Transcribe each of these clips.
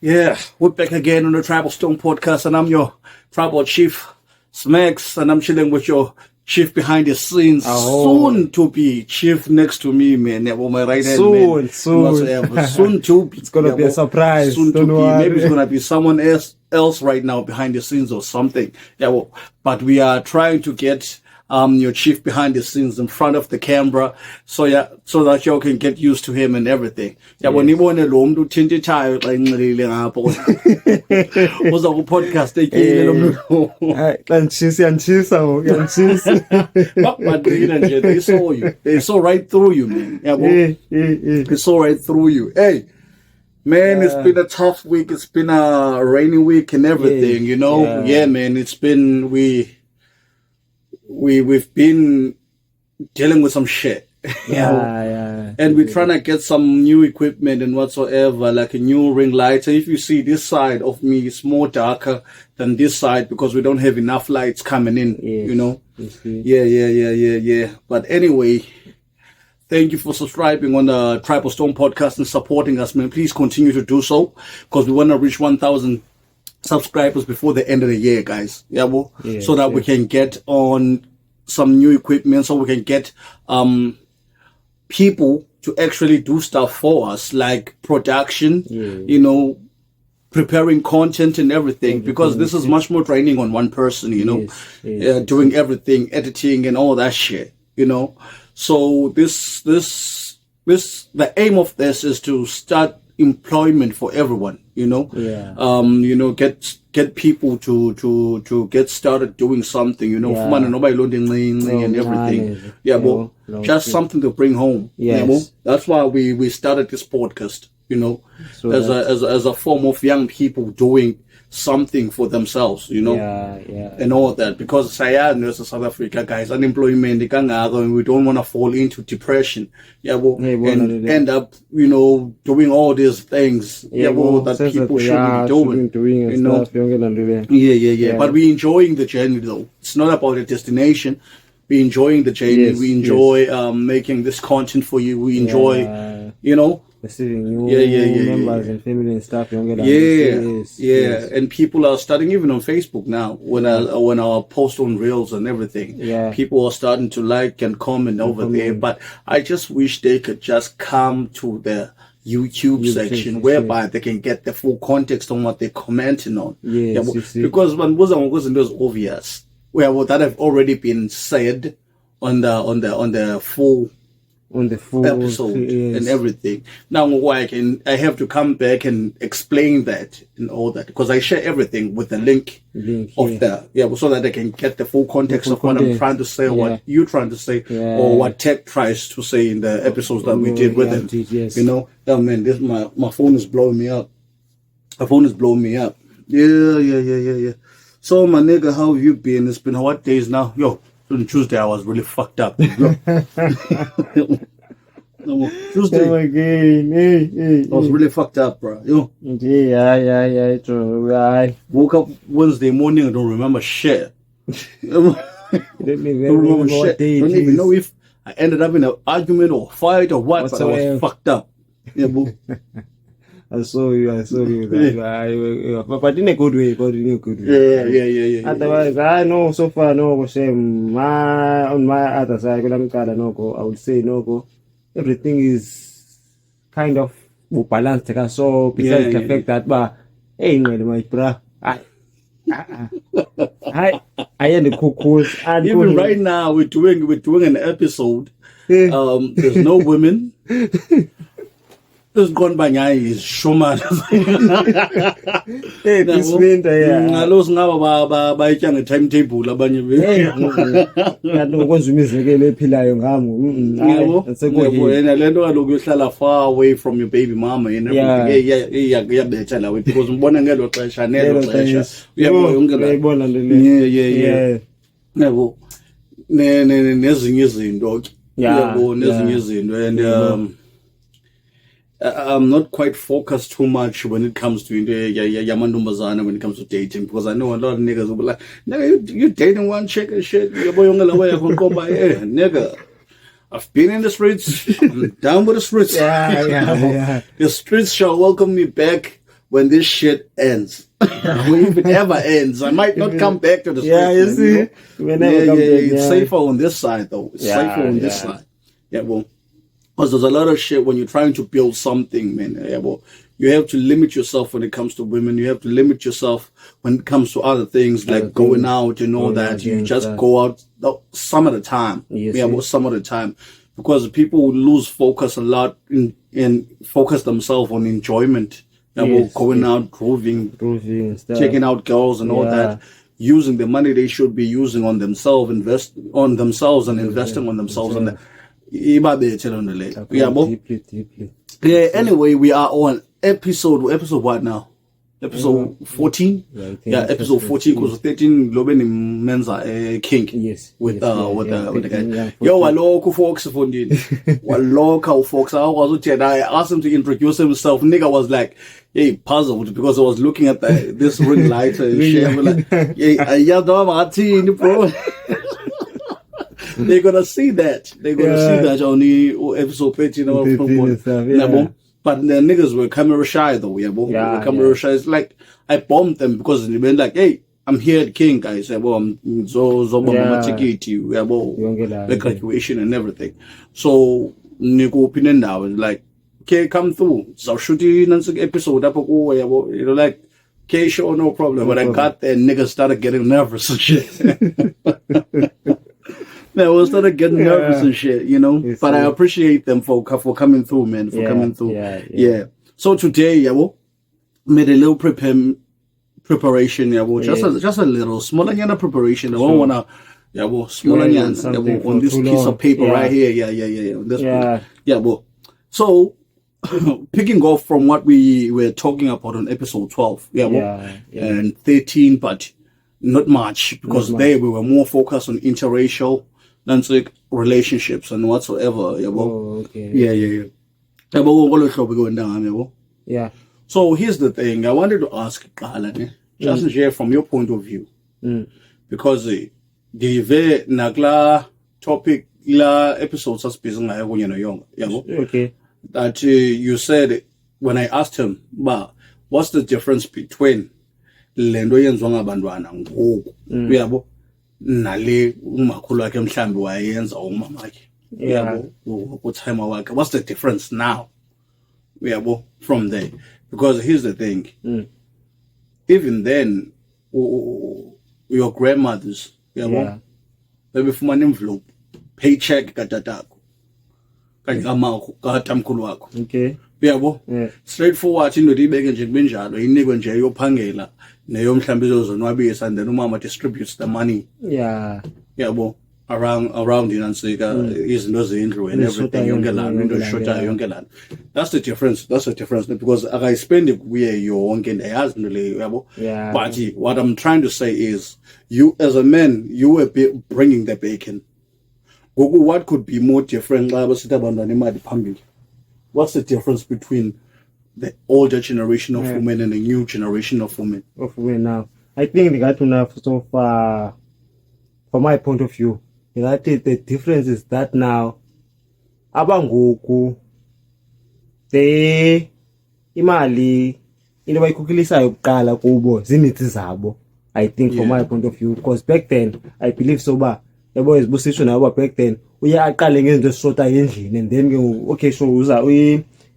Yeah, we're back again on the Tribal Stone Podcast, and I'm your Tribal Chief, Smacks, and I'm chilling with your Chief behind the scenes, soon to be Chief next to me, man. Yeah, well, my right hand man. Soon to be. It's gonna be a surprise. Soon to be. Maybe it's gonna be someone else right now behind the scenes or something. Yeah, well, but we are trying to get your Chief behind the scenes in front of the camera, so that you can get used to him and everything. Yeah, when you want to loom to tinty tie like was our podcast they saw right through you, man. Yeah, they saw right through you. Hey, man, it's been a tough week. It's been a rainy week and everything, you know. Yeah, man, it's been we've been dealing with some shit. And we're trying to get some new equipment and whatsoever, like a new ring light. So if you see this side of me, it's more darker than this side because we don't have enough lights coming in, you know. Yeah. But anyway, thank you for subscribing on the Tribal Stone Podcast and supporting us, man. Please continue to do so because we want to reach 1,000 subscribers before the end of the year, guys. So that we can get on some new equipment, so we can get people to actually do stuff for us, like production, you know, preparing content and everything, because this is much more draining on one person, you know, doing everything, editing and all that shit, you know. So the aim of this is to start employment for everyone, you know. You know, get people to get started doing something, you know, and everything. Well, just something to bring home. That's why we started this podcast, you know, so as a form of young people doing something for themselves, you know, and all that, because South Africa, guys, unemployment, and we don't want to fall into depression, and end up, you know, doing all these things, that people shouldn't be doing, you know. But we enjoying the journey, though. It's not about a destination. We enjoying the journey. We enjoy making this content for you. We enjoy, you know, receiving new members and family and stuff. And people are starting, even on Facebook now, when I post on Reels and everything, people are starting to like and comment over there. But I just wish they could just come to the YouTube section whereby they can get the full context on what they're commenting on. Because when wasn't obvious, that have already been said on the full episode and everything. Now I have to come back and explain that and all that, because I share everything with the link of the so that they can get the full context of what I'm trying to say, what you're trying to say, or what Tech tries to say in the episodes that we did with him. You know, man, this my phone is blowing me up. My phone is blowing me up. Yeah. So my nigga, how have you been? It's been what days now? On Tuesday I was really fucked up. Tuesday. I was really fucked up, bro. Woke up Wednesday morning, I don't remember shit. Don't remember shit. Don't even know if I ended up in an argument or fight or what, but I was fucked up. I saw you. But in a good way, Yeah. Otherwise, I know so far, no, on my other side, I would say no. Everything is kind of balanced. So besides the fact that, but hey, my bro, I am the cookers. Even right now, we're doing an episode. There's no women. This gone by is Schumann. This winter, I lost now by a timetable. Far away from your baby mama and everything. Because I'm not quite focused too much when it comes to yamandumbazana, when it comes to dating, because I know a lot of niggas will be like, nigga, you dating one chick and shit, your boy nigga. I've been in the streets, I'm down with the streets. Yeah. The streets shall welcome me back when this shit ends. If it ever ends, I might not come back to the streets. Yeah, you see? It's safer on this side, though. It's safer on this side. Yeah, well, because there's a lot of shit when you're trying to build something, man. Yeah, well, you have to limit yourself when it comes to women. You have to limit yourself when it comes to other things, like going out and all that. You just go out some of the time. Well, some of the time. Because people will lose focus a lot and focus themselves on enjoyment. Going out, droving stuff, checking out girls and all that. Using the money they should be using on themselves, investing on themselves. And deeply. Yeah, anyway, we are on episode what now? Episode 14? Yeah, episode 14, because 13 Loben Menza King. Yes. With the guy. Yo, hello, folks, hello, folks. I asked him to introduce himself. Nigga was like, hey, puzzled, because I was looking at this ring light and shit. I'm like, yeah, bro. They're gonna see that. They're gonna see that on the episode 13 But the niggas were camera shy though, they were camera shy. It's like I bombed them because they were like, hey, I'm here at King, guys. Well, I'm the graduation and everything. So Nico opinion now is like, okay, come through. So shooting an episode up like, okay, sure, no problem. But I got there, niggas started getting nervous and shit. I started getting nervous and shit, But I appreciate them for coming through, man. Coming through. Yeah. So today, made a little preparation, just a little smaller preparation. I don't wanna, smaller on this piece of paper right here. Yeah. So picking off from what we were talking about on episode 12, and 13, but not much, because there we were more focused on interracial relationships and whatsoever. Yeah. So here's the thing. I wanted to ask just share from your point of view. Because the nagla topic la episodes as busy okay. That you said when I asked him, what's the difference between lendo yenzwa ngabantwana ngoku uyabo nale umakhulu wakhe mhlambi wayenza umama wakhe time wakhe, what's the difference now from there? Because here's the thing, even then your grandmothers bebefumana envelope paycheck katatako kanye kamakho katamkhulu wakho straightforward indoda ibeke nje kubenjalo inikwe nje yophangela neyo mhlambi izozonwabisa, and then umama distributes the money around inansika izinto zendlu and everything yonke laa into eshotayo yonke laa. That's the difference because akayispend kuye yonke ndayazi into leyo but what I'm trying to say is, you as a man, you were bringing the bacon. What could be more different? What's the difference between the older generation of women and the new generation of women? Now, I think they got enough so far. From my point of view, the difference is that now, abangoku, they imali into bayikhukulisayo kuqala kubo zinithi zabo. I think from my point of view, because back then I believe so yabo izibusisho nabo back then uya aqale ngezinto esisota endlini, and then okay, so uza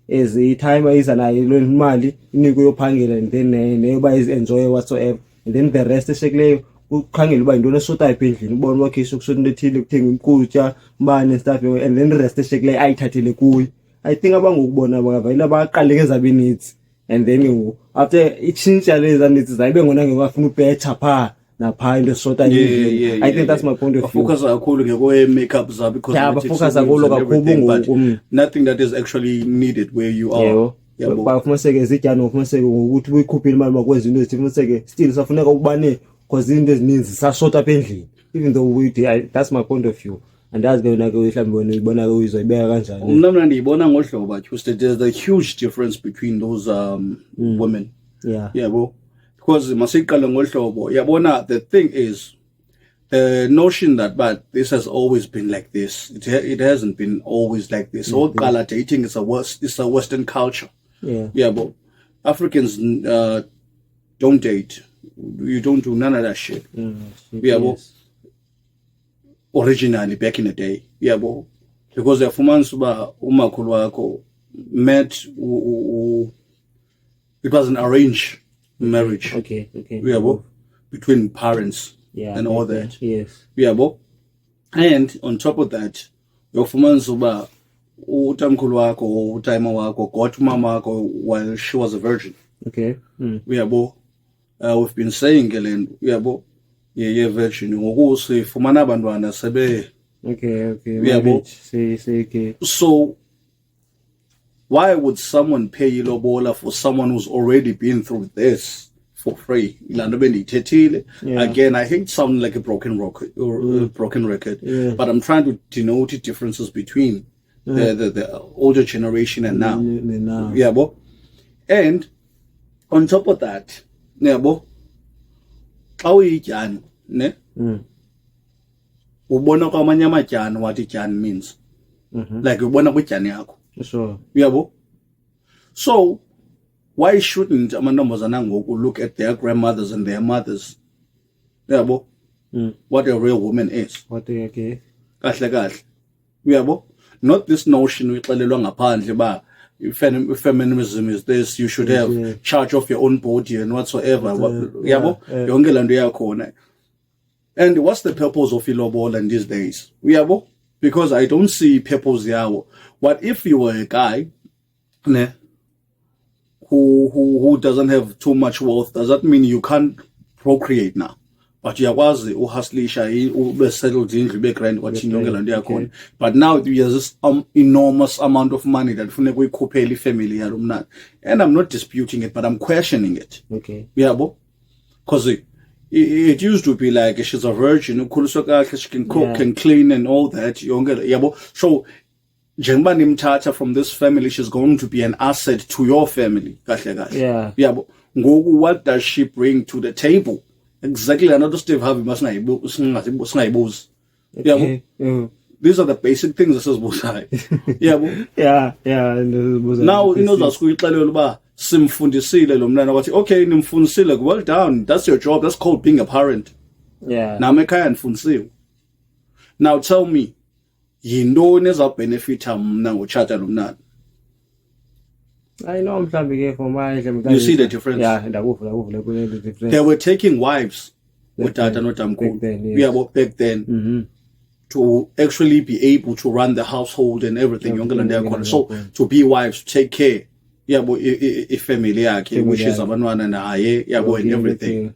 as a time iza nayo lo imali inikwe yophangela, and then neyoba is enjoy whatsoever, and then the rest esekuleyo ukhangela uba into esota endlini ubona okay, so kusona into ethile ukuthenga ukutya mbane stuff, and then the rest esekuleyo ayithathele kuyi. I think abangokubona bangavayela baqale ngezabo needs, and then after ichintsha leza needs zayibe ngona ngekafuna ubetha pha napha into esota endlini. I think that's my point of view. Focus kakhulu ngekwe makeup zabo, because focus kakhulu kakhulu nothing that is actually needed where you are. Bafumaseke izityano ufumaseke ukuthi uyikhuphe imali makwenza into ezifumaseke still safuneka ubane because into ezininzi sasota apha endlini, even though that's my point of view. andazi ke wena ke mhlawumbe wena uyibona ke uyizoyibeka kanjani. Mina ndiyibona ngohlobo that there's a huge difference between those women. Yabo, because masiqala ngohlobo yabona, the thing is the notion that but this has always been like this. It hasn't been always like this. All color dating is a Western culture. But Africans don't date. You don't do none of that shit. Originally back in the day, because the fumans umakhulu wakho met, it was an arranged marriage. Okay. Between parents and all that. Yes. And on top of that, your fumans utamkhulu wakho, utaima wakho, got mama wakho while she was a virgin. Okay. We've been saying, Gelen, virgin ngokusifumana abantwana sebe. Okay. So why would someone pay ilobola for someone who's already been through this for free? Again, I hate sounding like a broken record, but I'm trying to denote differences between the older generation and now. And on top of that, ne? Ubona kwamanye amatyani what ityani means. Like ubona kwityani yakho. Sure. So why shouldn't amantombazana ngoku look at their grandmothers and their mothers? What a real woman is. Okay. Kahle. Not this notion uyixelelwa ngaphandle ba feminism is this, you should have charge of your own body and whatsoever. Yonke laa nto yakhona. And what's the purpose of ilobola in these days? Because I don't see purpose yawo. What if you were a guy who doesn't have too much wealth? Does that mean you can't procreate now? But uyakwazi uhustlisha ube settled indlu ube grand kwathini yonke laa nto yakhona. But now there's this enormous amount of money that funeka uyikhuphele ifamily yalo mnana. And I'm not disputing it, but I'm questioning it. Because it used to be like she's a virgin, she can cook and clean and all that. So njengoba nimthatha from this family, she's going to be an asset to your family. Ngoku, what does she bring to the table? Exactly, another Steve Harvey must not. These are the basic things that says Bosai. Now, that's what simfundisile lo mntana wathi okay nimfundisile, well done, that's your job, that's called being a parent. Now mekhaya nifundisiwe. Now tell me, yintoni ezawubenefitha mna ngotshata lo mntana? I know mhlawumbe for my you see the difference. The difference. They were taking wives with Tata Notamkulu back then to actually be able to run the household and everything. So to be wives, to take care. Family yakhe, which is abantwana naye, and everything.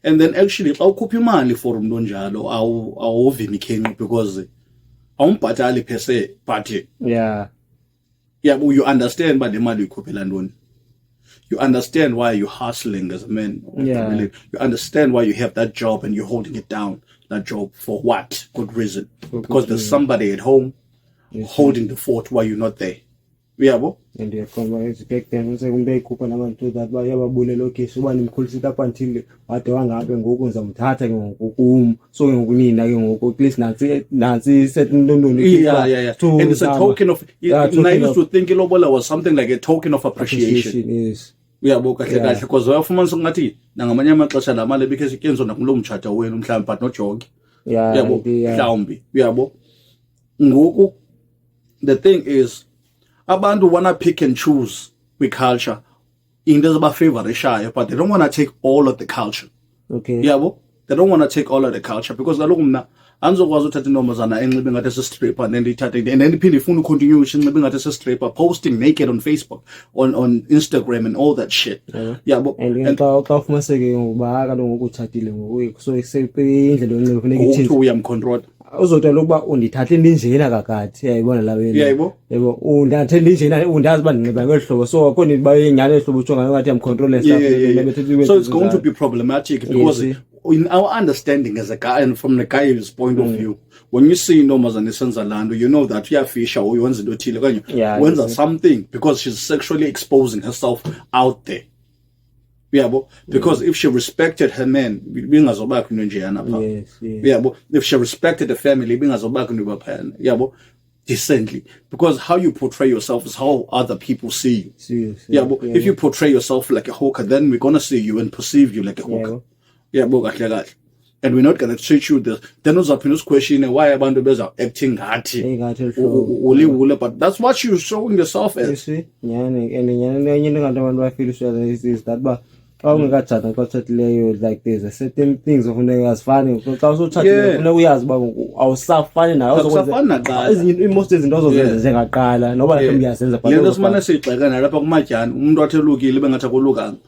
And then actually xa ukhupha imali for umuntu onjalo awuvimi khenqi because awumbhatali per se, but you understand but the mali uyikhuphela ntoni. You understand why you're hustling as a man. You understand why you have that job and you're holding it down, that job, for what good reason? Because there's somebody at home holding the fort while you're not there. And back then sekumbeyikhupha nabantu that bayababulela okay suba nimkhulisile up until wade wangabe ngoku ngizamthatha ke ngoku so ke ngokunina ke ngoku at least nansi certain ntondoni. And it's a token of I used to think ilobola was something like a token of appreciation. Yes. Kahle because wafumanisa ngathi nangamanye amaxesha la mali because ikenzo nakulo mtshata wenu mhlawumbe but not jonke. Mhlawumbi ngoku the thing is abantu wanna pick and choose with culture in this favor, but they don't want to take all of the culture. They don't want to take all of the culture because kaloku mna anzokwazi uthatha intombazana enxibe ngathi stripper and then and then iphinde ifuna ucontinue inxibe ngathi stripper, posting naked on Facebook, on Instagram and all that shit. And xa ufumaniseke ngoba kaloku ngoku utshatile ngoku so indlela yonxiba funeka itshintshe uyamcontrol uzothola ukuba undithathe ndinjena kakade uyayibona la wena yebo undathe ndinjena undazi uba ndinxiba ngeli hlobo so akho nini baye inyani ehlobo ujonga ngathi am control so it's going to be problematic because in our understanding as a guy, and from the guy's point of view, when you see Nomazane Senzalando, you know that Fisher or Wenza something because she's sexually exposing herself out there. Because if she respected her man, if she respected the family, decently. Because how you portray yourself is how other people see you. If you portray yourself like a hawker, then we're gonna see you and perceive you like a hawker. And we're not gonna treat you this. Then those opinions question why abantu are acting but that's what you're showing yourself as. You see? Is that but like there's a certain things of as funny. Also we as our self funny now. Most days nobody can be a sense of those man say like an rapper majan, umdot look, living at a lugan.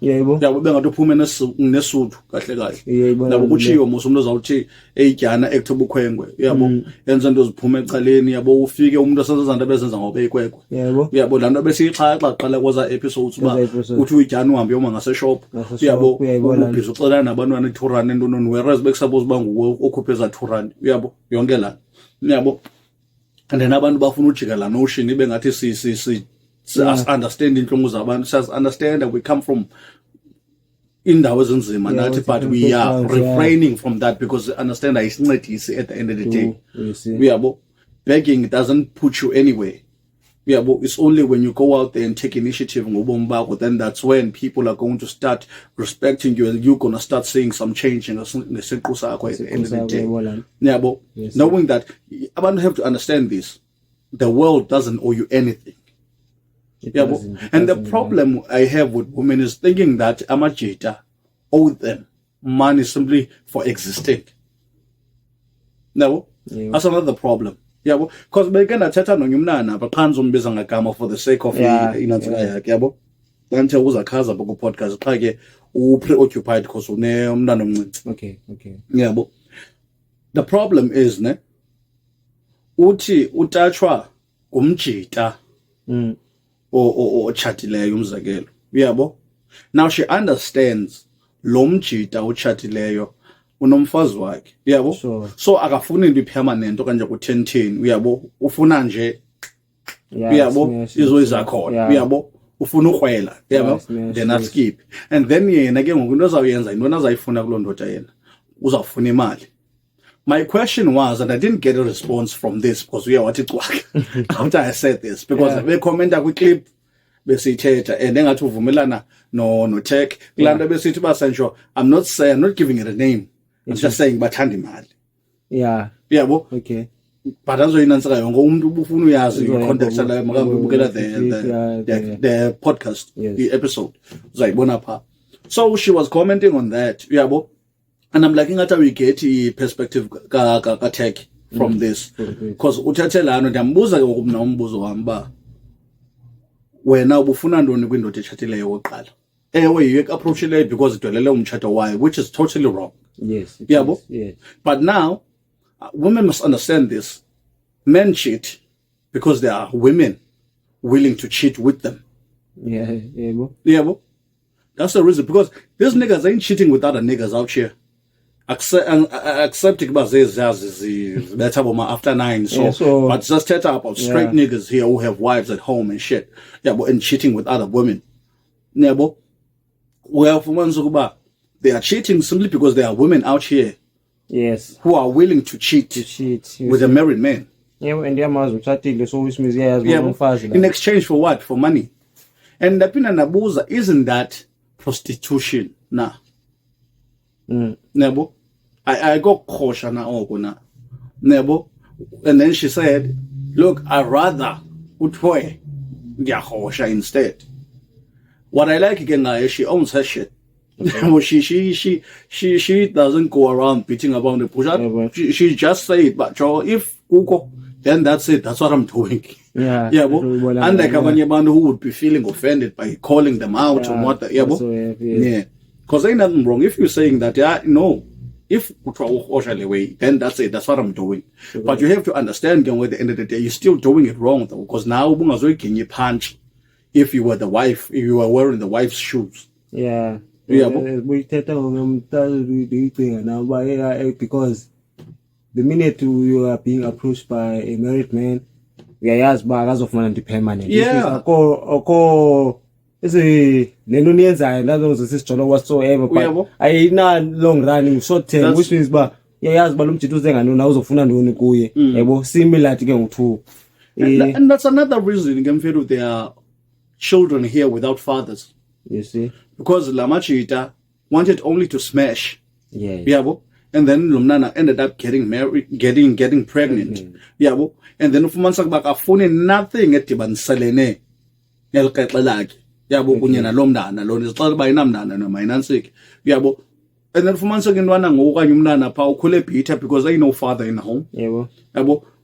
Nesuit, Nabuchi, Mosumos Alchi, Jana, Ectobu Quengue, and those Pumet Kaleni, above figure umdosas and the business of Bequeque. But under Bessie, like was an episode, which we can know and as a shop. Whereas suppose Bangu occupies a Turan, Yongela, and then Aban Bafunuchigala notion, even at understanding from Muzaban says, understand that we come from in the Manati, but we are refraining from that because understand that it's not easy at the end of the day. Begging doesn't put you anywhere. But it's only when you go out there and take initiative, then that's when people are going to start respecting you and you're going to start seeing some change in the end of the day. But knowing that, I want to have to understand this. The world doesn't owe you anything. And the problem I have with women is thinking that Amajita owe them money simply for existing. That's another problem. Because begin at Tata no Yumna, but Panzum Bizangakama for the sake of Yabo. Until was a Kaza Bogo podcast, Page, who preoccupied because of Okay. But the problem is, Uti Utachwa Umchita or Chatile Yumzagel. Now she understands Lomchita or Chatileyo. Unomfazi wakhe so akafuni into permanent okanje ku 10 ufuna nje izo izakhona ufuna ukwela then askip and then yena ke ngoku into azawuyenza into azayifuna kulo ndoda yena uzawufuna imali. My question was, and I didn't get a response from this because wathi cwaka after I said this because they commenta ku clip besithetha and engathi uvumelana no tech kulanda besithi basentsho I'm not giving it a name. It's just saying bathanda imali. Okay. But azoyinansika yonke umuntu ubufuna uyazi context la makabukela the podcast, the episode. Uzayibona pha. So she was commenting on that. And I'm like ngathi we get the perspective ka tech from this because uthethe lana ndiyambuza ke ngoku umbuzo wami ba wena ubufuna ntoni kwindoda etshathileyo oqala. Ewe you approach it because idwelele umtshato wayo, which is totally wrong. Yes. But now, women must understand this. Men cheat because there are women willing to cheat with them. That's the reason. Because these niggas ain't cheating with other niggas out here. Accepting about this after 9. So but just set up of straight niggas here who have wives at home and shit. And cheating with other women. Well, for ones they are cheating simply because there are women out here who are willing to cheat with a married man. And in exchange for what? For money. And the Pina Nabuza, isn't that prostitution? Nah. Nebo. I got cautious na. Nebo. And then she said, look, I'd rather utwe Yahosha instead. What I like again is she owns her shit. She doesn't go around beating about the push up. She just say it, but if Uko, then that's it. That's what I'm doing. And like who would be feeling offended by calling them out or what? Because ain't nothing wrong if you're saying that. If then that's it. That's what I'm doing. But you have to understand, at the end of the day, you're still doing it wrong though. Because now can you punch if you were the wife, if you were wearing the wife's shoes. Because the minute you are being approached by a married man, uyayazi uba akazofumana nto permanent. Akho lento niyenzayo lazo sisijolo whatsoever, but ayina long running, short term, which means uba uyayazi uba lo mjito uze ngantoni na uzofuna ntoni kuye. Yabo similar ke ngo-two. And that's another reason Gemfedu, there are children here without fathers. You see? Because Lamachita wanted only to smash. Yeah. And then Lumnana ended up getting married, getting pregnant. And then Fumansak Bakafuni nothing at Tiban Salene. El Katlaki. Kunyana Lomdana, Lon is told by Namdana, no Minansik. And then Fumansak in Wanangoka Yumnana Pau Kule Peter because I no father in the home.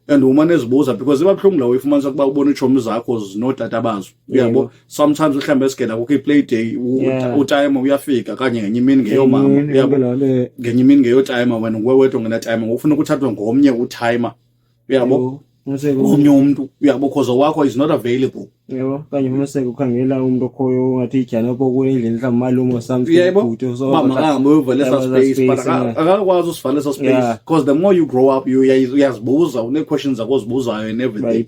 And woman is boza because if Mansak Bonichomzak was not at Abaz. Sometimes we can get a play day, time we are fake, a kanya, and you mean Gayoma, Ganyamin Gayo timer when we're waiting on that time, often would have to go near timer. Because the worker is not available. Can you say you can allow Mbokoyo, a teacher, and a boy in some malum or something? Move a lesser space, but I was for lesser space. Because the more you grow up, you has boza, no questions about boza and everything.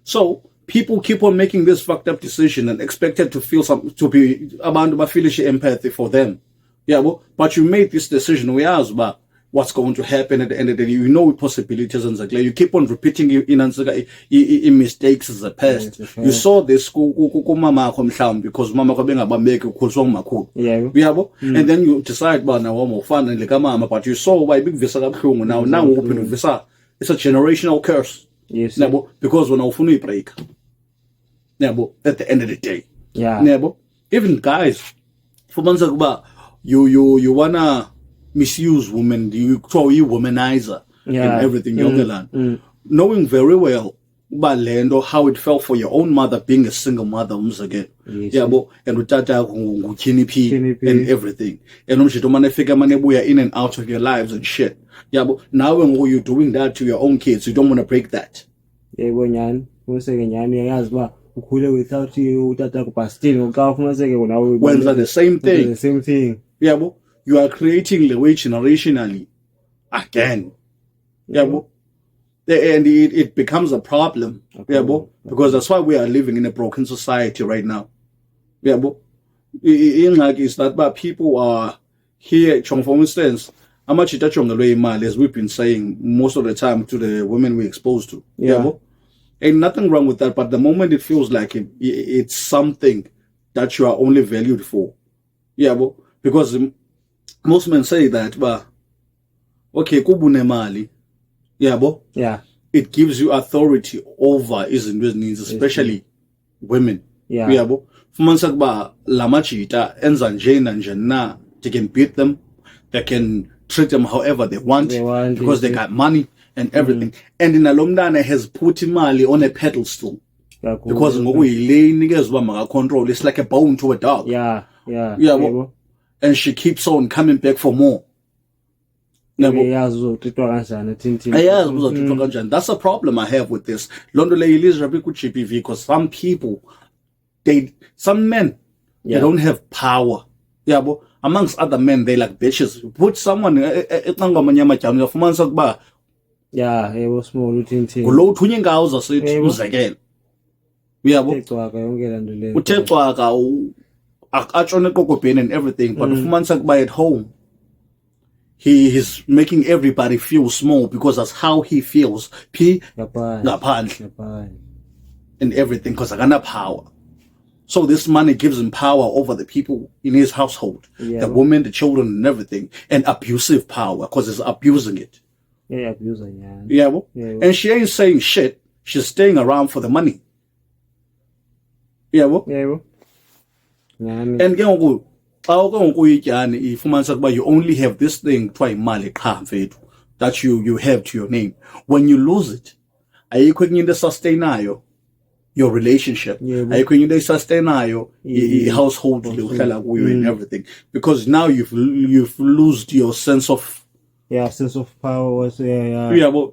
So people keep on making this fucked up decision and expected to feel to be about feelish empathy for them. But you made this decision, we ask, but what's going to happen at the end of the day? You know possibilities and like you keep on repeating in mistakes as a past. You saw this mama because mama make and then you decide about now more fun and like mama, but you saw why big visa now open visa. It's a generational curse. Yes. Because when I break. At the end of the day. Even guys, for Manzakba, you wanna misuse women, you call you womanizer and everything, knowing very well how it felt for your own mother being a single mother again. And utata and everything. And we are in and out of your lives and shit. Now when you're doing that to your own kids, you don't want to break that. Without you, when the same thing. The same thing. You are creating the way generationally again. And it becomes a problem. Because that's why we are living in a broken society right now. Is that people are here, for instance, how much as we've been saying most of the time to the women we're exposed to. Ain't nothing wrong with that, but the moment it feels like it's something that you are only valued for. Because most men say that, but okay, kubune mali. It gives you authority over especially women. Fumansakba lamachita enzanjena and janna. They can beat them, they can treat them however they want because they got money and everything. And in Alumdana has put Mali on a pedestal. Because control, it's like a bone to a dog. And she keeps on coming back for more. That's a problem I have with this. Because some people, some men, they don't have power. Amongst other men, they like bitches. Put someone it was small routine thing. And everything, but at home, he is making everybody feel small because that's how he feels. And everything because I got power. So this money gives him power over the people in his household, the women, the children, and everything, and abusive power because he's abusing it. And she ain't saying shit. She's staying around for the money. And you only have this thing that you have to your name. When you lose it, are you going to sustain your relationship? Are you going to sustain your household and everything? Because now you've lost your sense of power.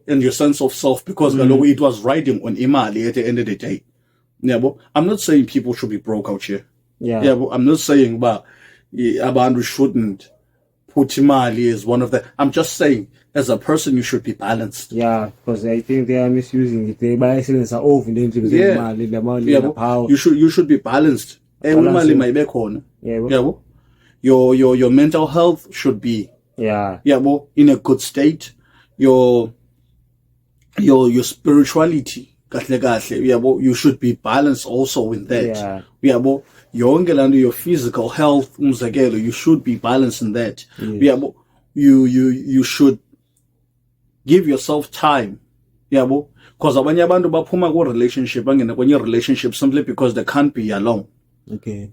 And your sense of self because it was riding on Imali at the end of the day. I'm not saying people should be broke out here. But I'm not saying, but abantu shouldn't put imali as one of the. I'm just saying, as a person, you should be balanced. Yeah, because I think they are misusing it. They buy silence over You should be balanced. Your mental health should be in a good state. Your spirituality, you should be balanced also in that. Your physical health, you should be balanced in that. You should give yourself time. Because abanye abantu baphuma ku relationship bangena kwenye relationship simply because they can't be alone. Okay.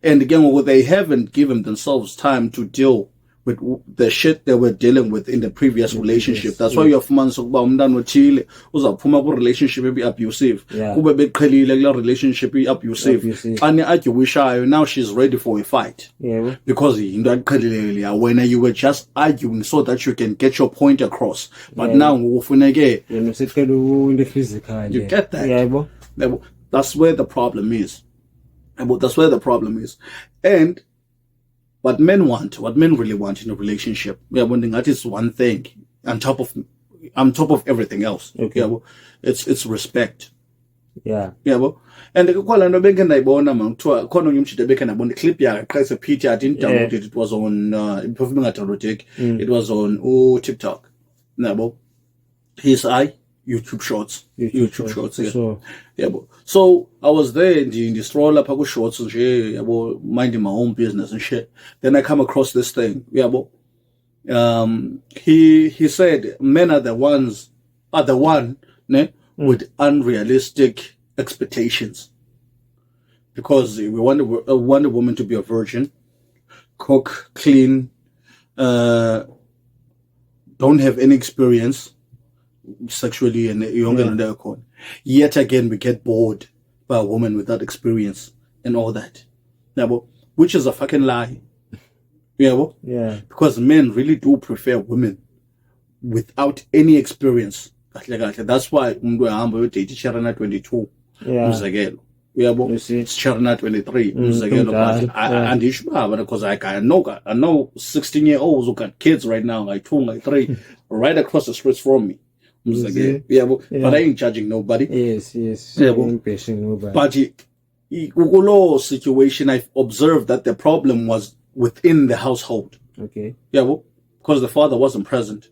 And again, they haven't given themselves time to deal with the shit they were dealing with in the previous relationship. That's why you have months ukuba umntana othile uzaphuma ku relationship be abusive. Kube beqhelile kula relationship abusive. Ani arguishayo, now she's ready for a fight. Because into aqhelile when you were just arguing so that you can get your point across. But now ufuneke you get that. That's where the problem is. That's where the problem is. And what men really want in a relationship, that is one thing on top of everything else. It's respect. And the clip I didn't download it. It was on it was on TikTok. His YouTube shorts. So I was there in the stroller pago shorts and shit, minding my own business and shit. Then I come across this thing. He said men are the one with unrealistic expectations. Because we want a woman to be a virgin, cook, clean, don't have any experience sexually and yet again we get bored by a woman without experience and all that, which is a fucking lie. Because men really do prefer women without any experience. That's why date Charana 22 it's Charana 23 and because I know 16-year-olds who got kids right now, like 2, like 3 right across the streets from me. But I ain't judging nobody. Yes. Nobody. But in situation, I've observed that the problem was within the household. Because the father wasn't present,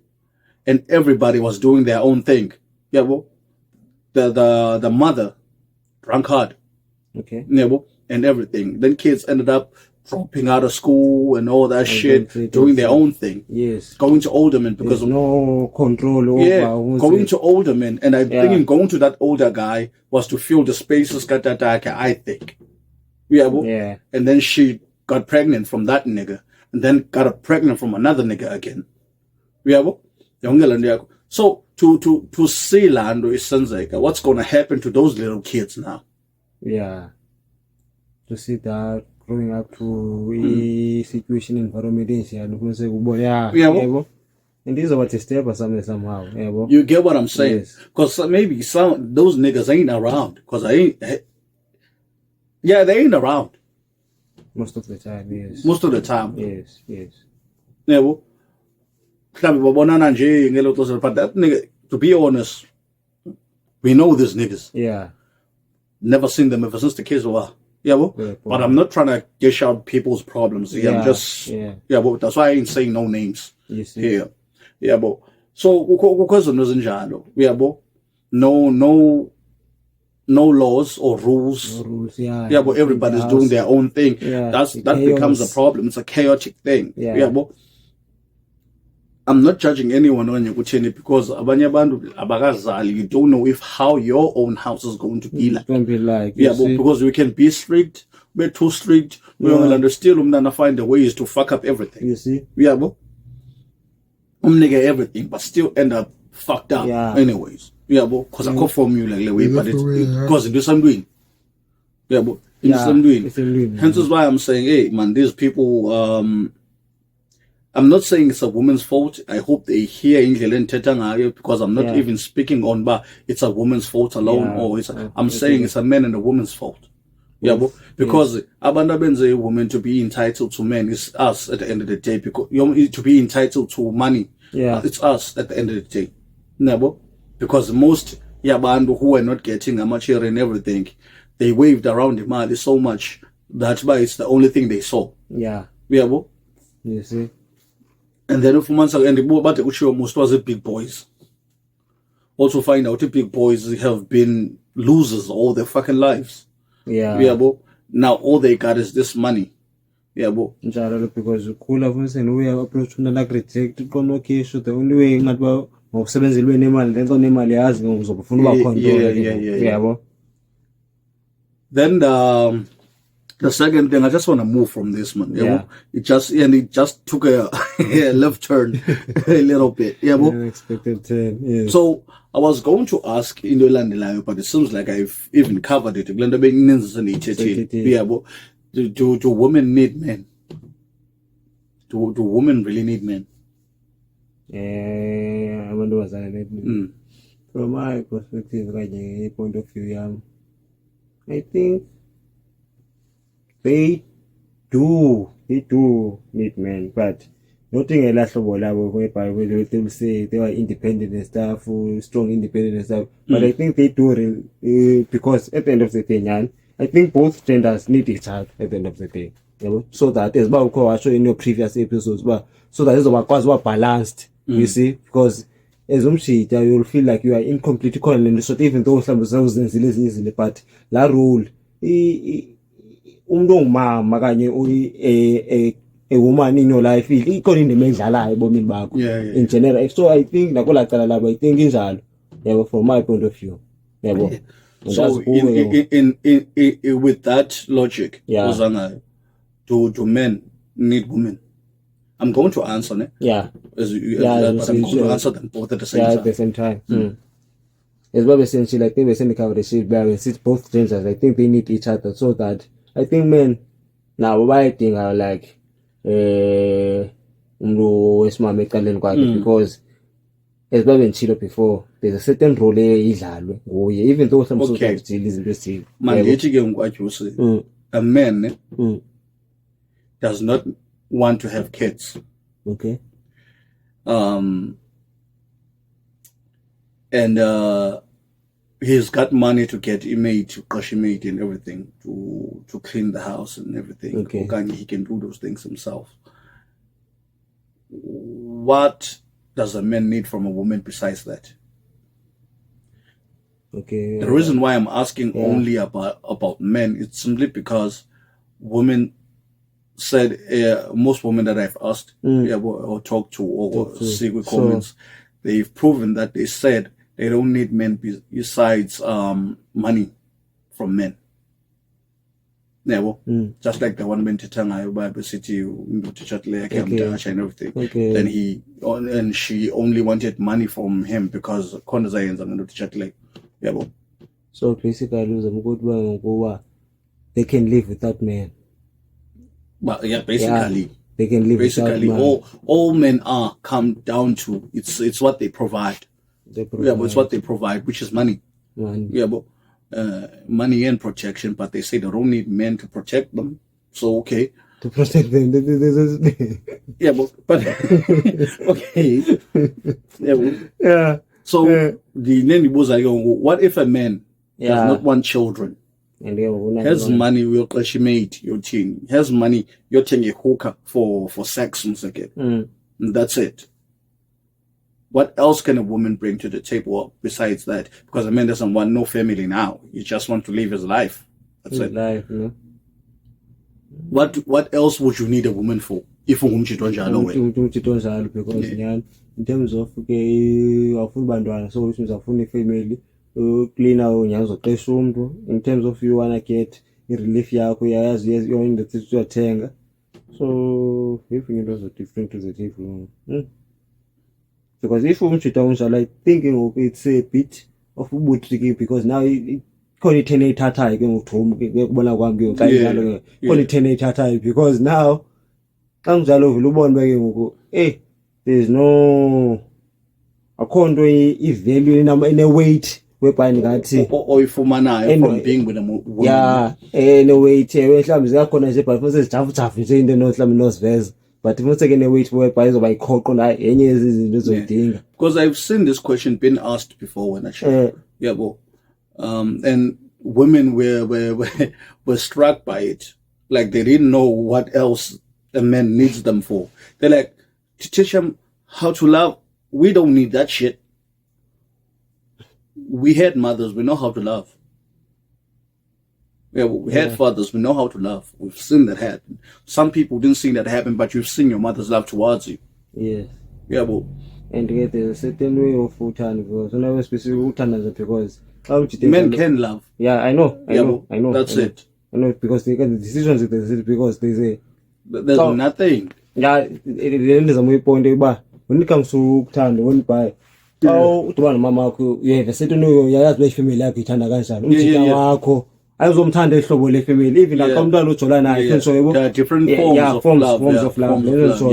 and everybody was doing their own thing. The mother drank hard. And everything. Then kids ended up dropping out of school and all that shit, doing their own thing. Going to older men because no control over. Going to older men, and I think going to that older guy was to fill the spaces. I think. And then she got pregnant from that nigga, and then got pregnant from another nigga again. So to see Lando is what's going to happen to those little kids now? To see that growing up to a situation environment and these are what step or something somehow. You get what I'm saying? Because maybe those niggas ain't around. Because they ain't around. Most of the time, yes. Most of the time. Yes. But that nigga, to be honest, we know these niggas. Never seen them ever since the kids were. But I'm not trying to dish out people's problems. I'm just but that's why I ain't saying no names here. But so because no laws or rules. But everybody's doing their own thing. That becomes a problem. It's a chaotic thing. But I'm not judging anyone on Yekucheni because you don't know if how your own house is going to be like. It's going to be like. But because we can be strict, we're too strict, we will understand find the ways to fuck up everything. You see? Nigga everything, but still end up fucked up anyways. Because I call formula like way, but it's because it's I'm doing. Hence is why I'm saying, hey man, these people I'm not saying it's a woman's fault. I hope they hear England because I'm not even speaking on but it's a woman's fault alone or I'm saying it's a man and a woman's fault. Yeah, because abantu abenze a woman to be entitled to men is us at the end of the day. Because to be entitled to money, it's us at the end of the day. Nabo, because most yabantu who are not getting a much here and everything, they waved around the money so much that it's the only thing they saw. Yeah. Yeah, you see. And then if months and the but most was the big boys. Also find out the big boys have been losers all their fucking lives. Yeah. Now all they got is this money. Yeah, because cool of us and we are approaching the reject okay, so the only way not about ngokusebenzela nemali then nemali yazi ngizokufuna uba control. Yeah. Then the second thing, I just want to move from this, man. Yeah. It just took a left turn a little bit. Yeah, unexpected turn. Yes. So I was going to ask in the land, but it seems like I've even covered it. Yeah, do women need men? Do women really need men? I wonder what's that. From my perspective, point of view, I think they do need men, but nothing else whereby they say they are independent and stuff, strong independent and stuff. But I think they do because at the end of the day, I think both genders need each other at the end of the day. So that as well I showed in your previous episodes, but so that is what balanced, you see, because as you'll feel like you are incomplete equal, so even though some thousands easily, but la rule a woman in your life equal in the men's in general. So I think I think from my point of view. So in with that logic, do men need women? I'm going to answer it. But I'm going to answer them both at the same time. At the same time. As well as essentially, like they were saying, the shit balance. It's both genders. I think they need each other so that I think men now what I think are like because as well as Chilo before, there's a certain role even though some okay. A man does not want to have kids. Okay. And he's got money to get a maid, to crush a maid and everything, to clean the house and everything. Okay. He can do those things himself. What does a man need from a woman besides that? Okay. The reason why I'm asking only about men is simply because women said, most women that I've asked or talked to or see with comments, they've proven that they said they don't need men besides money from men. Just like the one man to Bible City and everything. Then and she only wanted money from him because so basically they can live without men. But basically they can live basically without man. all men are come down to it's what they provide. But it's what they provide, which is money. Money and protection, but they say they don't need men to protect them. So okay. To protect them. But okay. So the name was like, what if a man does not want children? Has money, will mate your team. Has money, you're taking a hooker for sex and that's it. What else can a woman bring to the table besides that? Because a man doesn't want no family now. He just want to live his life. That's it. Life, What else would you need a woman for? If a woman because in terms of so family, clean out in terms of you wanna get relief you're in the situation. So if you know different to the table. Because if like thinking it's a bit of tricky because now it because now there's no a value in a weight whereby ngathi oyifumanayo from being with a woman. Yeah, weight mhlawumbe zikakhona nje but futhi sijavu nje into mhlawumbe nosiveza. But if you a weight whereby izoba ikhoqo la enye yezinto ezoyidinga. Because I've seen this question being asked before when actually and women were struck by it. Like they didn't know what else a man needs them for. They're like, to teach them how to love, we don't need that shit. We had mothers, we know how to love. Yeah, we had fathers, we know how to love. We've seen that happen. Some people didn't see that happen, but you've seen your mother's love towards you. Yes. Yeah, but and there's a certain way of utana because whenever specific utana because men can love. Yeah, I know. That's it. I know because they get the decisions because they say there's nothing. Yeah, it is a way point when it comes to utana, when by udibana mama wakho uyeva sethu yayazi le family yakho ithanda kanjani umjika wakho ayizomthanda ehlobo le family even la umntwana ujola naye so yebo different forms of love. So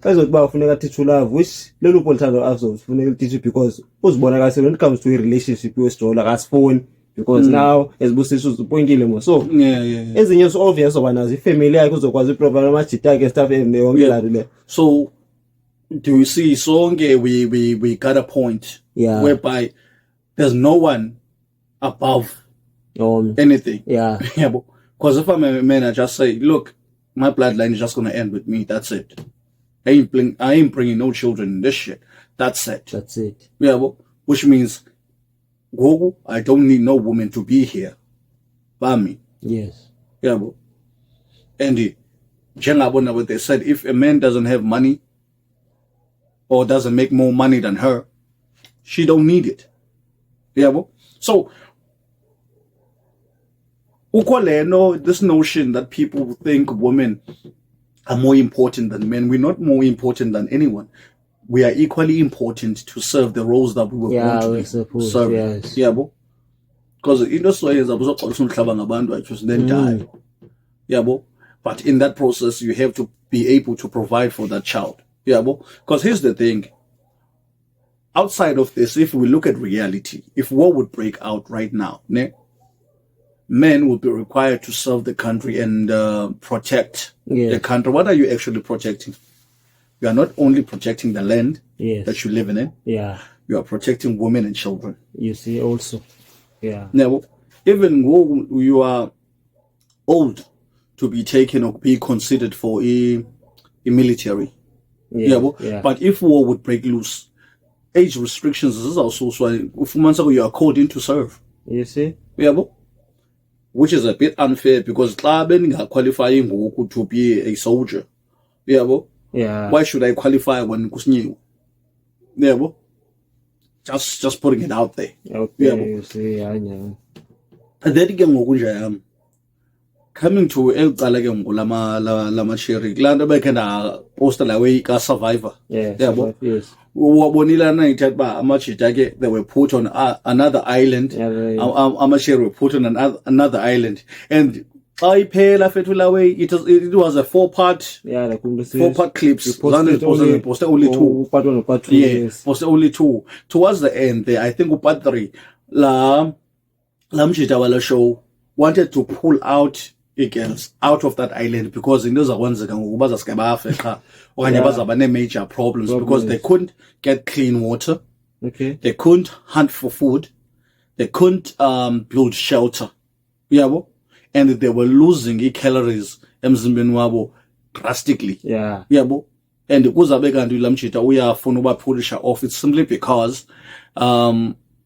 azothi ba ufuneka teach love which lelo polithando azofuneka teach because uzibona kahle when it comes to a relationship wesijola kasifoni because now esibusiso uzipointile mo so ezinye so obvious obanazo ifamily yakho uzokwazi iproblem amajita ke stuff yonke la le so do you see sonke we got a point whereby there's no one above anything. Because if I'm a man, I just say, look, my bloodline is just gonna end with me. That's it. I ain't bringing no children in this shit. That's it. Which means I don't need no woman to be here by me. Yes. And what they said, if a man doesn't have money or doesn't make more money than her, she don't need it. So this notion that people think women are more important than men, we're not more important than anyone. We are equally important to serve the roles that we were born to serve. Yes. Because in this way, then die. But in that process, you have to be able to provide for that child. Because here's the thing. Outside of this, if we look at reality, if war would break out right now, men would be required to serve the country and protect the country. What are you actually protecting? You are not only protecting the land that you're living in. You are protecting women and children. You see also. Now, even when you are old to be taken or be considered for a military. But if war would break loose, age restrictions is also you are called in to serve. You see? Which is a bit unfair because qualifying to be a soldier. Why should I qualify when kusnyiwe? Just putting it out there. You see, I know. And then again, coming to lama sheri lana bekenda poster la way ka survivor. Yes. Wabonila na itaba amachita they were put on another island. Amasheri were put on another island, and it was a four-part clips. Posted only two. Posted only two. Towards the end, there, I think part 3, Lamchita show wanted to pull out girls out of that island because in those are ones that major problems because they couldn't get clean water. They couldn't hunt for food. They couldn't build shelter. And they were losing calories emzimbeni wabo drastically. And ukuzabeka nto lamchita uyafuna ubaphulisha off, it's simply because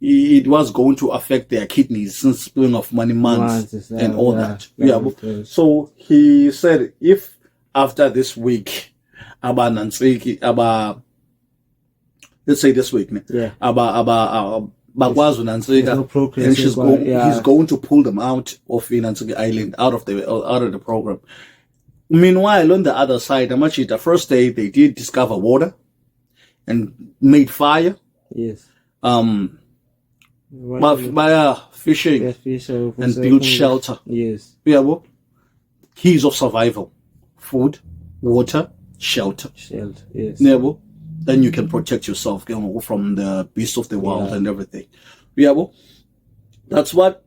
it was going to affect their kidneys since spilling of months and all that. So he said if after this week let's say this week and he's going to pull them out of Nansiki Island, out of the program. Meanwhile, on the other side, the first day they did discover water and made fire. By fishing and build shelter. Keys of survival: food, water, shelter. Then you can protect yourself from the beasts of the wild and everything. Uyabo? That's what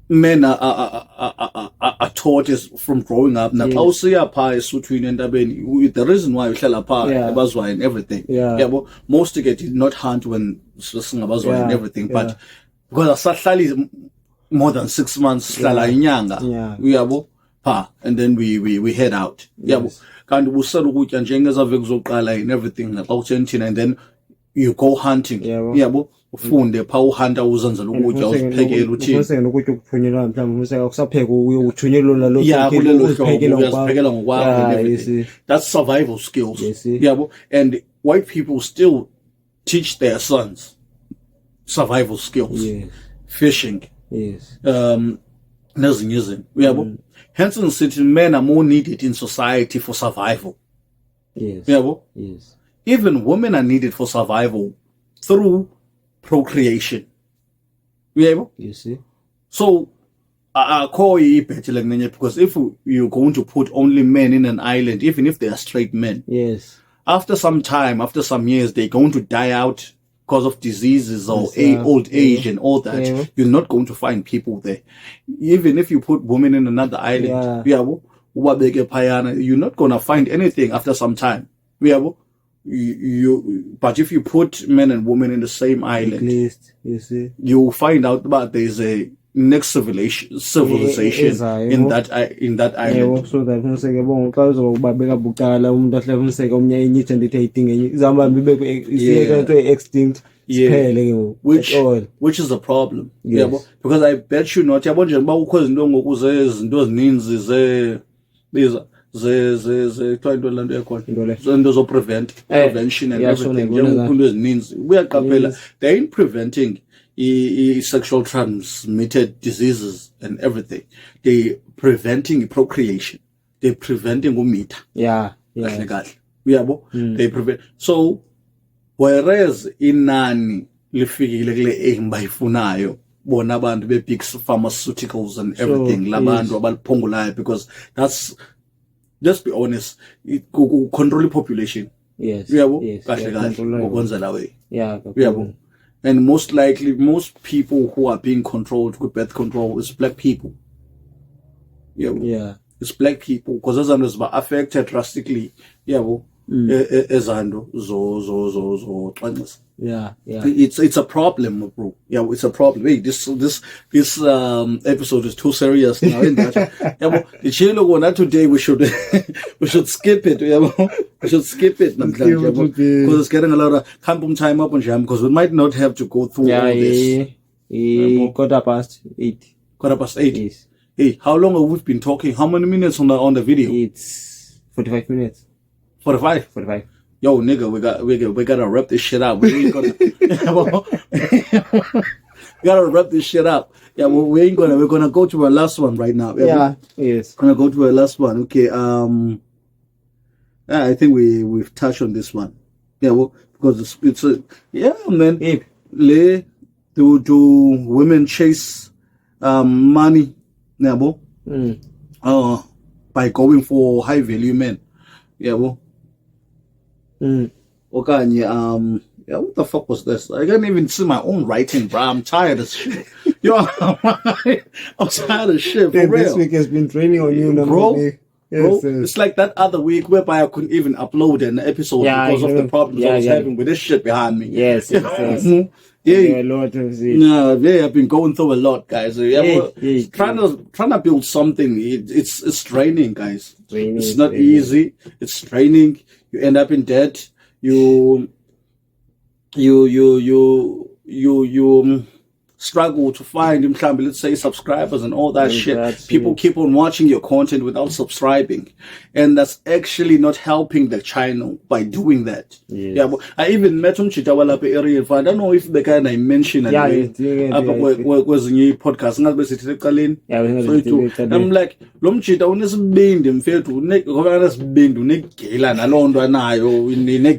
men are taught is from growing up. Now, the reason why we tell apart and everything. Most of it did not hunt when and everything, but because I more than 6 months, and then we head out. And everything, and then you go hunting. Ufunde pha uhanta uzenzela ukutya uziphekela uthini ukutya ukuthunyelwa mhlawumbe usapheka uthunyelwa uyaziphekela ngokwakho. That's survival skills. And white people still teach their sons survival skills. Fishing. Nezinye izinto. Hence in city, men are more needed in society for survival. Even women are needed for survival through procreation. You see? So I call it better because if you're going to put only men in an island, even if they are straight men, after some time, after some years, they're going to die out because of diseases or old age and all that. You're not going to find people there. Even if you put women in another island, you're not going to find anything after some time. But if you put men and women in the same island, at least, you find out that there's a next civilization in that island. So that extinct. Which is a problem. Because I bet you not prevention and everything. They ain't preventing sexual transmitted diseases and everything. They preventing procreation. They preventing umita. They prevent. So whereas inani lifikile kule aim bayifunayo bona abantu be big pharmaceuticals and everything labantu abaliphungulayo, because that's, just be honest, control the population. And most likely, most people who are being controlled with birth control is black people. It's black people, because as others are affected drastically. It's a problem, bro. It's a problem. Hey, this episode is too serious now. Today we should skip it. We should skip it because it's getting a lot of time up on jam, because we might not have to go through all this. 8:15. 8:15. Yes. Hey, how long have we been talking? How many minutes on the video? It's 45 minutes. 45. Yo, nigga, we gotta wrap this shit up. We gotta wrap this shit up. We're gonna go to our last one right now. Yes. Gonna go to our last one. Okay. I think we've touched on this one. Because it's man. Do women chase money? By going for high value men. Okay, what the fuck was this? I can't even see my own writing, bro. I'm tired of shit. I'm tired of shit, for real. This week has been training on you, bro. It's like that other week whereby I couldn't even upload an episode because of the problems I was having with this shit behind me. Yes. A lot of it. I've been going through a lot, guys. Trying to build something. It's draining, guys. It's not easy. It's draining. You end up in debt. You struggle to find, let's say, subscribers and all that shit. People keep on watching your content without subscribing, and that's actually not helping the channel by doing that. But I even met Chitawala area. I don't know if the guy I mentioned was in your podcast. I'm like, Lomchita unesibindi mfethu unesibindi unegila nalondwa nayo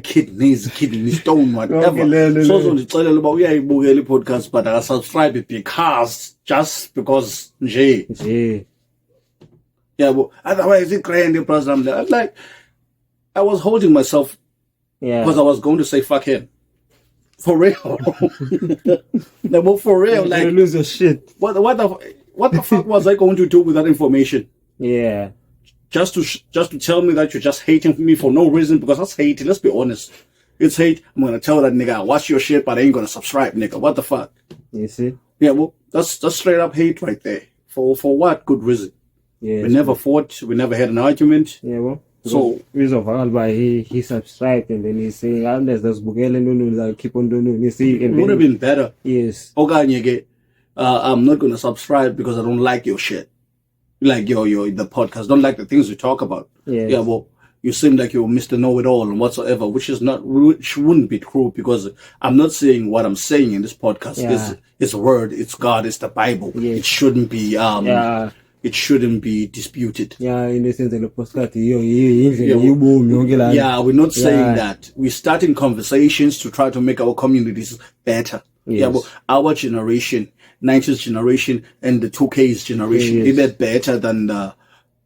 kidney stone whatever. So ndicela uba uyayibukela i-podcast but akasubscribe because nje. But otherwise it's grand in program. I'm like, I was holding myself because I was going to say fuck him. For real. No, for real. Like, you lose your shit. What the fuck was I going to do with that information? Yeah. Just to tell me that you're just hating me for no reason, because that's hate. Let's be honest. It's hate. I'm gonna tell that nigga, watch your shit, but I ain't gonna subscribe, nigga. What the fuck? You see? Yeah, well, that's straight up hate right there. For what good reason? Yeah. We never fought. We never had an argument. Yeah, well. So he subscribed and then he's saying, unless there's Bugel and I'll keep on doing it. You see, it would have been better. Yes. Okay, I'm not gonna subscribe because I don't like your shit. Like the podcast. Don't like the things you talk about. Yes. Yeah, well, you seem like you're Mr. Know-it-all and whatsoever, which wouldn't be true, because I'm not saying what I'm saying in this podcast is word, it's God, it's the Bible. Yes. It shouldn't be it shouldn't be disputed. Yeah, in the sense that the postcard, we're not saying that. We're starting conversations to try to make our communities better. Yes. Yeah, but our generation, 90s generation and the 2K's generation, is that better than the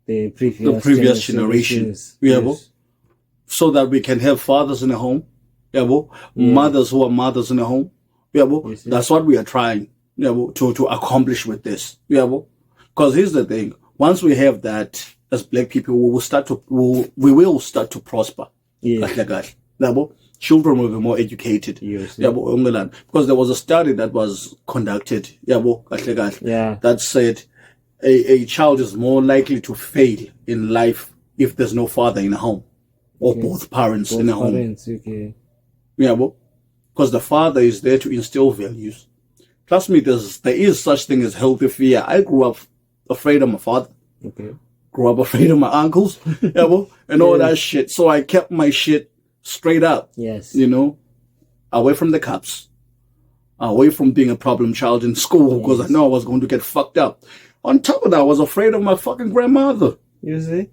previous generation? Yeah, yes. So that we can have fathers in the home. Yeah, mothers who are mothers in the home. Yeah, that's what we are trying. Yeah, to accomplish with this. Yeah, because here's the thing: once we have that, as Black people, we will start to prosper. Yes. Children will be more educated. Yes. Because there was a study that was conducted. That said a child is more likely to fail in life if there's no father in the home, or both parents in the home. Okay. Because the father is there to instill values. Trust me, there is such thing as healthy fear. I grew up afraid of my father. Okay. Grew up afraid of my uncles. And all that shit. So I kept my shit straight up. Yes. Away from the cops. Away from being a problem child in school, because I know I was going to get fucked up. On top of that, I was afraid of my fucking grandmother. You see?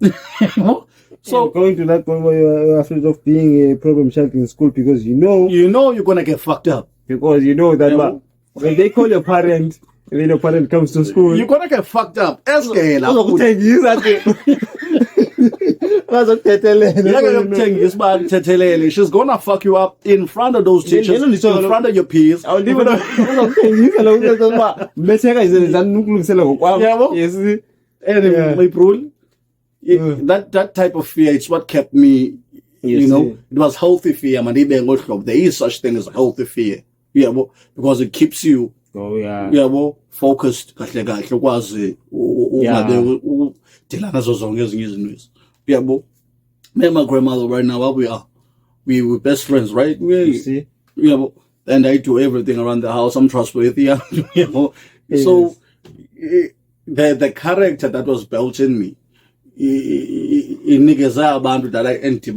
So going to that point where you're afraid of being a problem child in school, because you know you're gonna get fucked up. Because you know that when they call your parent, and then your parent comes to school, you're gonna get fucked up. She's gonna fuck you up in front of those teachers, in front of your peers. That type of fear, it's what kept me, it was healthy fear. There is such thing as healthy fear. Because it keeps you focused. Me and my grandmother right now, we're best friends, right? And I do everything around the house. I'm trustworthy. So the character that was built in me, that I and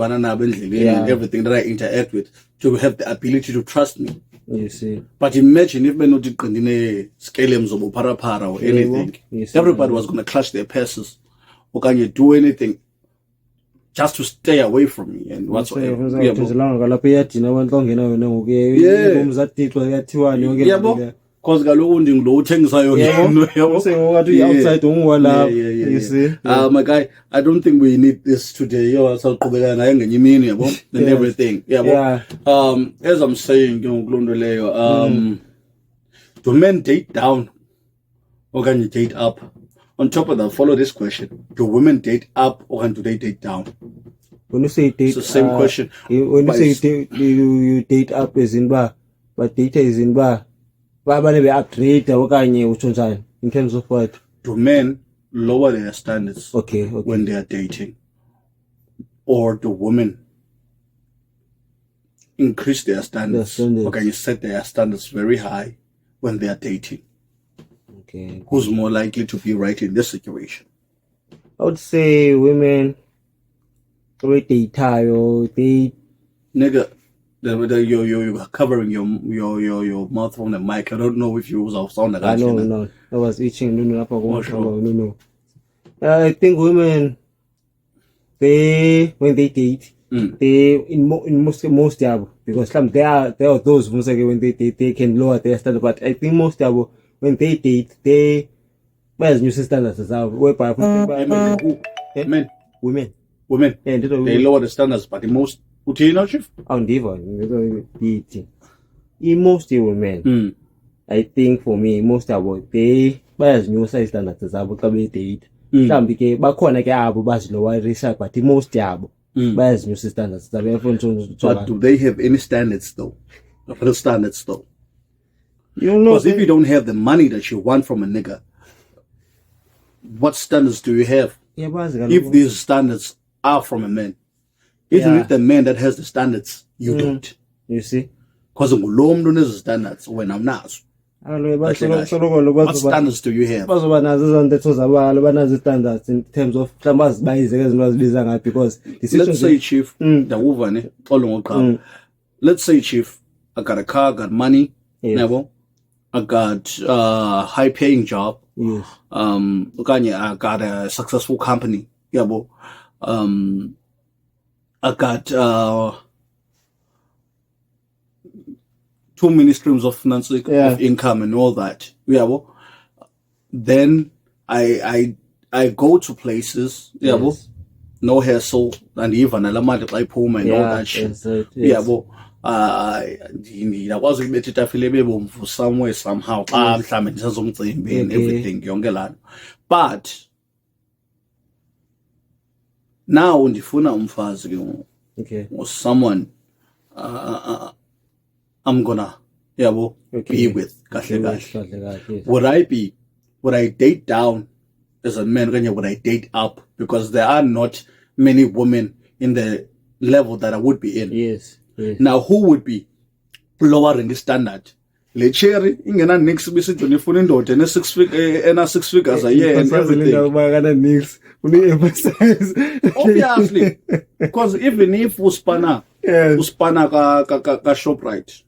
everything that I interact with, to have the ability to trust me. You see. But imagine if we not in scalems or para or anything, everybody was gonna clutch their purses. Or can you do anything just to stay away from me and whatsoever? Because my guy, I don't think we need this today. And everything. As I'm saying, do men date down or can you date up? On top of that, follow this question: do women date up or do they date down? When you say date, it's the same question. When you say you date up as in bar, but data is in bar. In terms of what? Do men lower their standards okay. when they are dating? Or do women increase their standards? Or can you set their standards very high when they are dating? Okay. Who's more likely to be right in this situation? I would say women. Nigga, you're covering your mouth from the mic. I don't know if you was sound like that. No. I was itching. No. I think women, when they date, they in most job, because some there are those who say when they date they can lower their standard, but I think most job when they date they where's new standards as well. Women. They lower the standards, but the most. On diva, most women, I think for me, most about they bayazinyusa standards zabo xa bedate. Mhlawumbi ke bakhona ke abo bazilowarisa but most yabo bayazinyusa standards zabo. But do they have any standards though? Real standards though? You know, because if you don't have the money that you want from a nigga, what standards do you have? Yeah, if these standards are from a man, isn't it the man that has the standards? You don't. You see? Because these standards when I'm not. What standards do you have? Standards in terms of because let's say, Chief, let's say, Chief, I got a car, got money, never. I got high paying job. Yes. I got a successful company. Yeah, I got 2 many streams of financial of income and all that. Yeah, then I go to places. Yeah, no hassle and even a lot like home and all that shit. Yeah, I wasn't better to feel for somewhere somehow. And everything, but now when the phone or someone I'm gonna be with. Would I date down as a man? Would I date up? Because there are not many women in the level that I would be in. Yes. Now, who would be lowering the standard? Le cherry, ingena next visit to the phone and a 6 figures a year and everything. Obviously, because even if uspana ka ShopRite,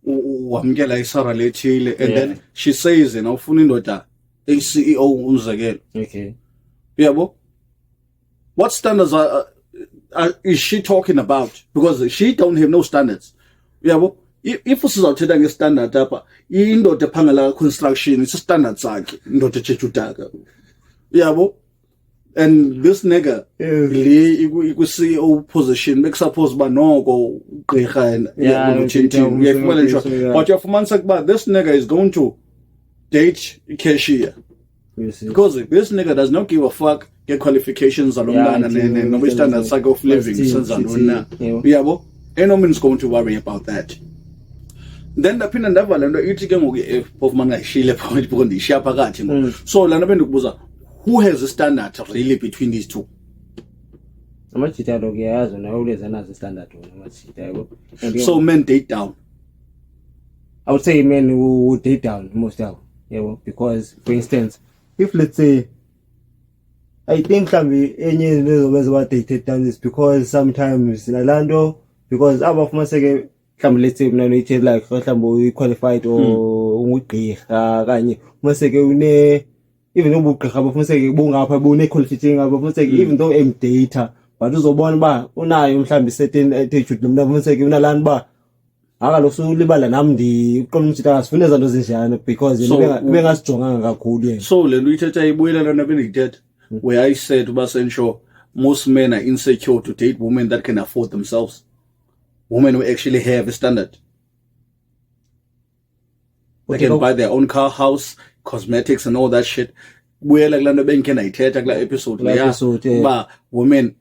wamgela isara le chile, and then she says, funindota a CEO unzagel. Okay. What standards is she talking about? Because she don't have no standards. If this is out a standard, indoda pangala construction, it's a standard sake, not a chechutaga. And this nigga, you CEO position, make suppose but no go and but your man said, but this nigga is going to date cashier. Because this nigga does not give a fuck, get qualifications along and no standard cycle of living. And no one's going to worry about that. Then the pin and devil and the eating of man Shile point Burundi, Shapagati. So Lanaben, who has a standard really between these two? So men date down. I would say men who would date down most of because for instance, if let's say I think any what they take down is because sometimes Lando because above my second let's say like qualified or even though even though I'm data, but those one bar, unayo certain attitude, I also libala namdi communities full as because we are strong. So let where I said to most men are insecure to date women that can afford themselves. Women who actually have a standard. They can buy their own car, house, cosmetics and all that shit. Where like Lando Ben can I take like episode but men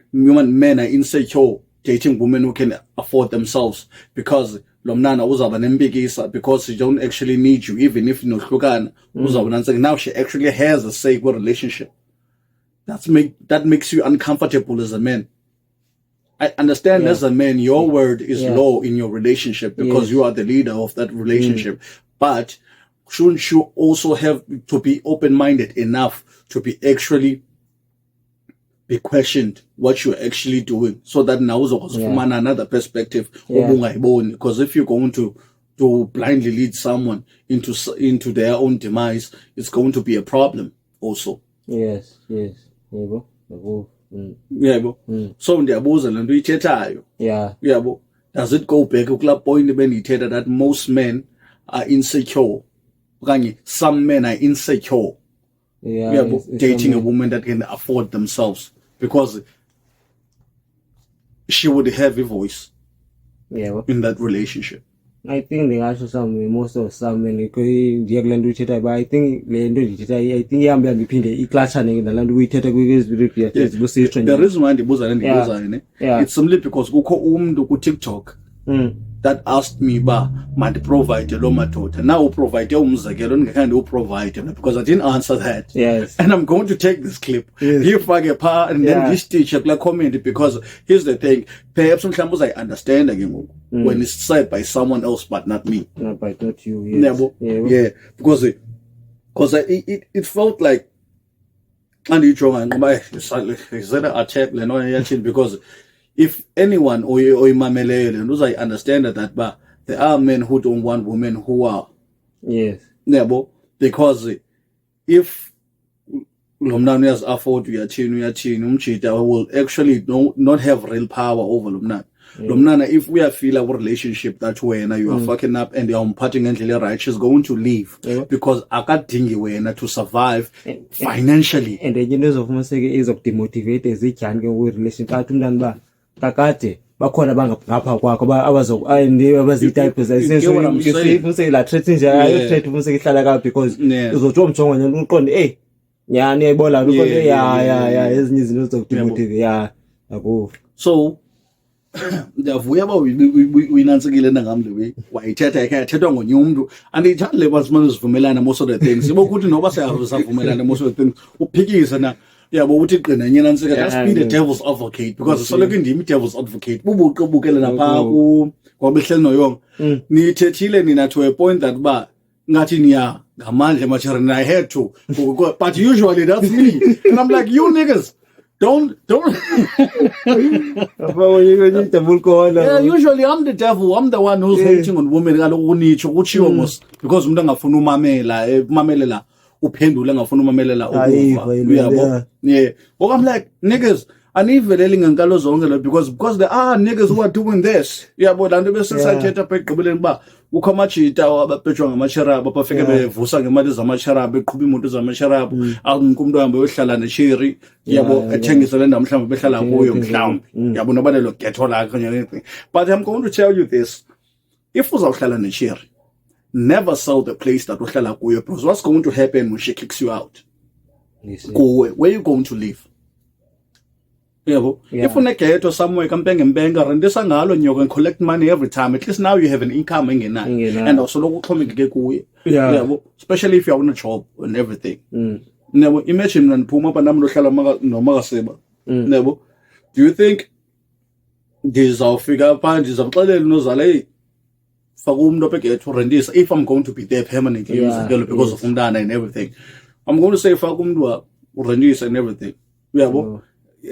are insecure dating women who can afford themselves because Lomnana was an big because she don't actually need you, even if you know now she actually has a safe relationship. That makes you uncomfortable as a man. I understand as a man, your word is low in your relationship because you are the leader of that relationship. But shouldn't you also have to be open-minded enough to be actually be questioned what you're actually doing, so that now from another perspective, because if you're going to blindly lead someone into their own demise, it's going to be a problem also. Yes. So does it go back to the point when he said that most men are insecure? Some men are insecure. Dating a woman that can afford themselves because she would have a voice in that relationship. I think they also some most of some and ndiyakulanda uyithetha but I think le nto ndithetha I think ihambe ngiphinde iclatshane nalaa nto uyithetha the reason why ndibuza ne it's simply because kukho umntu ku-TikTok that asked me ba mandiprovide lo madoda now uprovide umzekelo ndingekhange uprovide because I didn't answer that. Yes. And I'm going to take this clip ngifake pha and then ngistitche kula comment because here's the thing, perhaps mhlawumbe uzayi-understand ke ngoku when it's said by someone else but not me. Not you. Yes. Because it felt like andiyijonga ngoba isele attack le nto yathini because if anyone or imameleyo le nto uzayi-understand that but there are men who don't want women who are because if lo mntana uyazi-afford uyathini umjita will actually not have real power over lo mntana. Lo mntana if uyafila ku-relationship that wena you are fucking up and uyamphatha ngendlela right, she's going to leave because akadingi wena to survive financially. And enye into ezofumaniseke izokudemotivate ezityhani ke kwi-relationship athi umntana uba kakade bakhona bangapha kwakho abazitype zafuniseke la threat nje ayo-threat ufuniseke ihlala kabi because uzothi womjonga nje uqonde nyani uyayibona uqonde ezinye izinto zizokudemotivate akuvo. So ndiyavuya uba uyinantsikile nangam le way wayithetha yathethwa ngonye umntu andiyithandi le basimane sivumelana most of the things sibokuthi noba savumelana most of the things uphikise na yabo uthi qina nye nantsika just be the devil's advocate because soloko indimi devil's advocate bubuqebukele napha kwabehleli noyonga nithethile nina to a point that ba ngathi niya ngamandla machara I had to but usually that's me and I'm like you niggas don't usually I'm the devil, I'm the one who's hating on women kaloku unitsho kutshiwo mos because umuntu angafuna umamelela uphendule angafuna umamelela ukuva uyabo but I'm like niggas aniveleli ngenkalo zonke lo because there are niggas who are doing this uyabo lanto besisathetha apha egqibeleni ba ukho amajita abapetshwa ngamasharabu abafike bevusa ngemali zamasharabu beqhuba imoto zamasharabu akukho umuntu ohamba yohlala nesheri yabo ethengisa le ndawo mhlawumbe behlala kuyo mhlawumbe yabo nobalelo ghetto lakho anything. But I'm going to tell you this, if uzawuhlala nesheri never sell the place that uhlala kuyo because what's going to happen when she kicks you out? Go where you going to live? If uneghetto somewhere kampengempenga rentisa ngalo nyoka and collect money every time, at least now you have an income engenayo and also lokho uxhomekeke kuye especially if you're on a job and everything. Imagine when phuma apha nami lohlala nomakaseba do you think ndizawufika pha ndizamxelela unozala hey faka umuntu apha eghetto rentisa if I'm going to be there permanently because of umntana and everything, I'm going to say faka umuntu urentisa and everything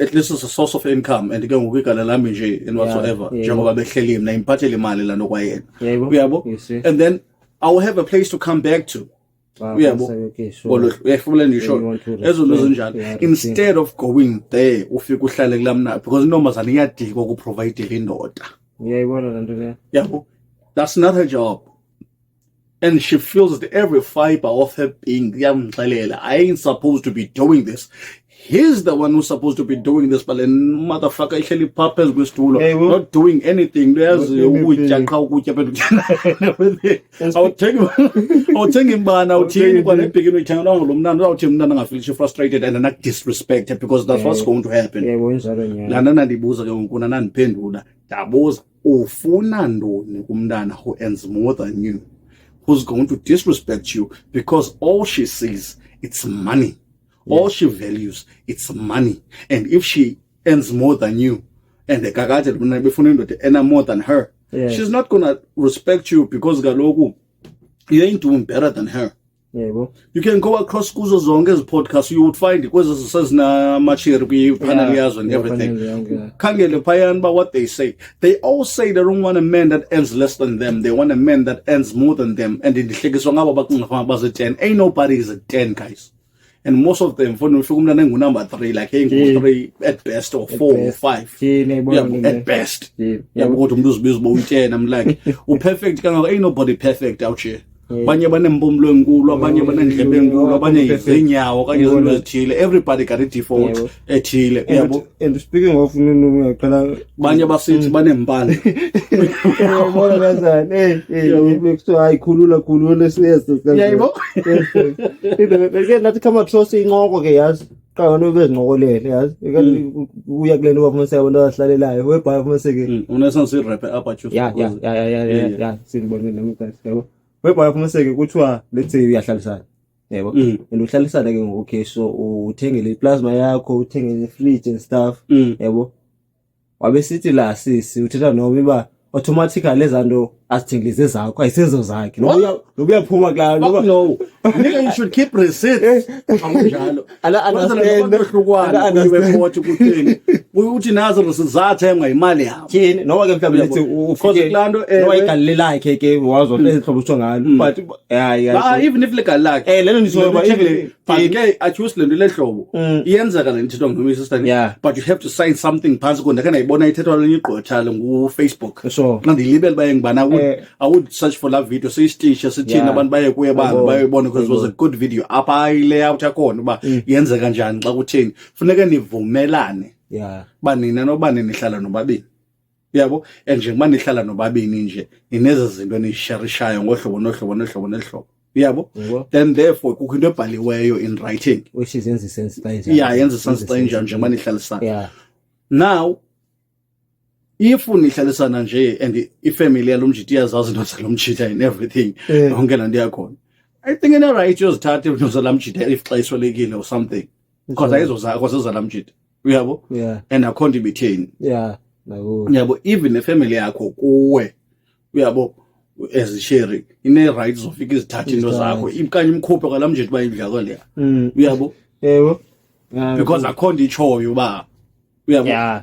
at least it's a source of income and ke ngoku igala lami nje and whatsoever njengoba behleli mina imphathele imali la nokwayena uyabo and then I will have a place to come back to uyabo uyafuna ndisho ezo ezinjalo instead of going there ufike uhlale kulamna because intombazana iyadika ukuprovide indoda uyayibona lanto le that's not her job and she feels that every fiber of her being yamxelela I ain't supposed to be doing this. He's the one who's supposed to be doing this, but then motherfucker ihleli purpose kwisitulo not doing anything. There's ukutya xa ukutya awuthenga imbana awuthini kwanebhekini uyithengela lo mntana uzawuthi umntana angafeel frustrated and not disrespected because that's what's going to happen. Lana nandibuza ke ngoku nandiphendula ndabuza ufuna ntoni kumntana who earns more than you, who's going to disrespect you because all she sees it's money. All she values, it's money. And if she earns more than you, and the kakate earn more than her, she's not gonna respect you because galogu, you ain't doing better than her. You can go across kuzo zonke's podcast, you would find it says na machiri panel yazo and everything. Kangele payan ba what they say. They all say they don't want a man that earns less than them. They want a man that earns more than them. And in the shekiswanga 10, ain't nobody is a 10, guys. And most of them, for number 3, like 3 at best, or 4 or 5. At best. I'm like, perfect. Ain't nobody perfect out here. abanye banempumlo enkulu, abanye banendlebe enkulu, abanye izinyawo okanye izinto ezithile. Everybody got a default ethile, yabo. And speaking of ngiyaqala abanye basithi banempande. Yabona kanjani? So ayikhulula siyese. Yabo. Ke nathi kama trust inqoko ke yazi. Qala bezinqokolele yazi. Uya kulento bafumanisa abantu abahlalelayo. Webhaya bafumanisa ke. Unesense rap apha juice. Yeah. Sinibonile namhlanje yabo. Webhaya bafumanisa ke kuthiwa let's say uyahlalisana. Yebo. And uhlalisana ke okay so uthenge le plasma yakho, uthenge le fridge and stuff. Yebo. Wabe sithi la sisi uthetha noma iba automatically lezanto asithengilise zakho ayisezo zakhe nokuyaphuma kula no nigga you should keep receipts akunjalo understand report ukuthini uthi nazo resizathengwa imali yakho yini noma ke mhlawumbe lethi ufike kulando no igalile lakhe ke wazo lezihlobo usho ngalo but even if legal lakhe lelo nisoba even ke achoose lento lehlobo iyenzeka le nto ngumi sister but you have to sign something phansi kodwa kana ibona ithethwa lenye igqothalo ngu Facebook so ngandilibele baye ngibana I would search for that video siyistisha sithina abantu baye kuye bani bayibona because it was a good video apha layout yakhona uba yenze kanjani xa kutheni funeka nivumelane banina nobani nihlala nobabini yabo njengoba nihlala nobabini nje ineze zinto nisharishayo ngohlobo yabo then therefore kukho into ebhaliweyo in writing which is yenza sense kanjani yenza sense kanjani njengoba nihlalisana now if unihlalisana nje and ifamily yalomjiti yazazi into zalomjita and everything yonke lanto yakhona I think ina right yozithatha into zalamjita if xa iswelekile or something because ayizozakho sezalamjita uyabo and akhonto ibitheni yabo even ifamily yakho kuwe uyabo as sharing ine rights zofika izithatha into zakho ikanye imkhuphe kwalamjita bayidlako leya uyabo yebo because akhonto ichoyo uba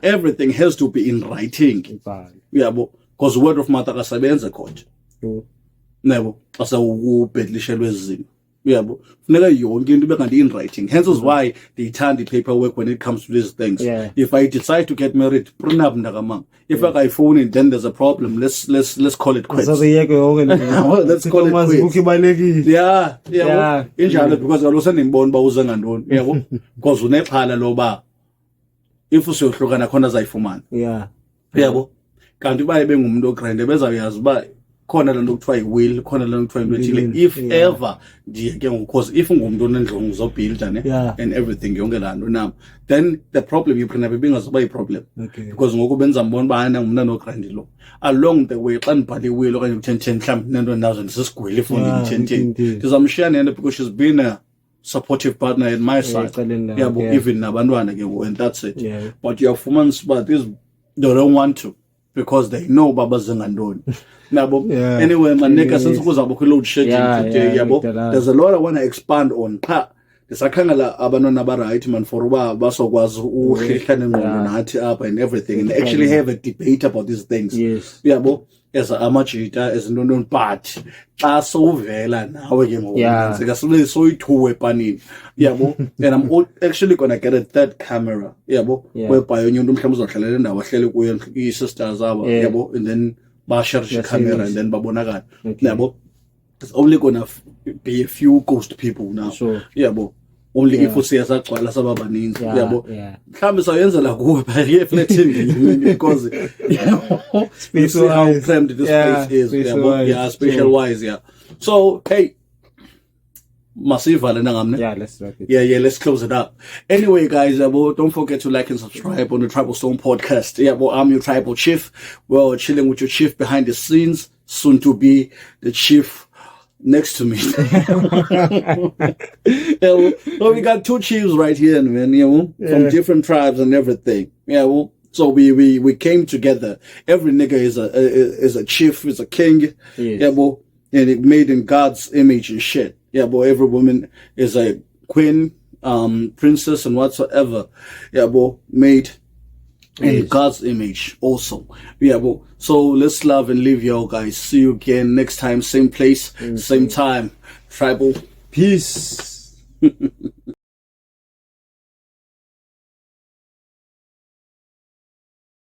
everything has to be in writing because word of mouth akasebenza khona nabo xa ubhedlishelwe izinto funeka yonke into ibe in writing hence is why they turn the paperwork when it comes to these things if I decide to get married prenup ndakamanga if I phone it then there's a problem let's call it quits let's call it quits injalo because kaloku senimbona uba uze ngantoni yabo because unexhala loba if usohlukana khona azayifumana yabo kanti baye bengumuntu ogrande bezawuyazi uba khona lento kuthiwa iwill khona lento kuthiwa into ethile if ever ndiye ke because if ungumuntu onendlongo uzobuilda and everything yonke lanto nam then the problem you prenup ibingazoba iproblem because ngoku benza mbona uba ana ngumntana ogrande lo along the way xa ndibhale iwill okanye u-1010 mhlawumbi nento nazo ndisesigwili efundini 1010 ndizamshiya nento because she's been a supportive partner at my side even nabantwana ke and that's it but uyafumanisa uba they don't want to because they know baba zengantoni nabo anyway maneka since kuzaba ku load shedding today yabo there's a lot I want to expand on ndisakhangela abantwana right man for uba basokwazi uhlehlana ngqondo nathi up and everything and actually have a debate about these things yabo as amajita as into but xa sowuvela nawe ke ngoku sika sibe soyithuwe epanini yabo and I'm actually gonna get a third camera yabo whereby onye umuntu mhlawumbe uzohlalela endawo ahlele kuyo i-sisters zabo yabo and then bashare the camera and then babonakala yabo it's only gonna be a few ghost people now yabo only if usiyasagcwala sababaninzi yabo mhlawumbe sayenzela kuwe by reflecting because space how cramped this place is spatial wise so hey masivala nangamne let's wrap it let's close it up anyway guys don't forget to like and subscribe on the Tribal Stone podcast I'm your tribal chief well chilling with your chief behind the scenes soon to be the chief next to me. Well, we got two chiefs right here, man, from different tribes and everything. So we came together. Every nigga is a chief, is a king. And it made in God's image and shit. Every woman is a queen, princess and whatsoever. Made in God's image also. So let's love and live, y'all guys. See you again next time, same place, same time. Tribal peace.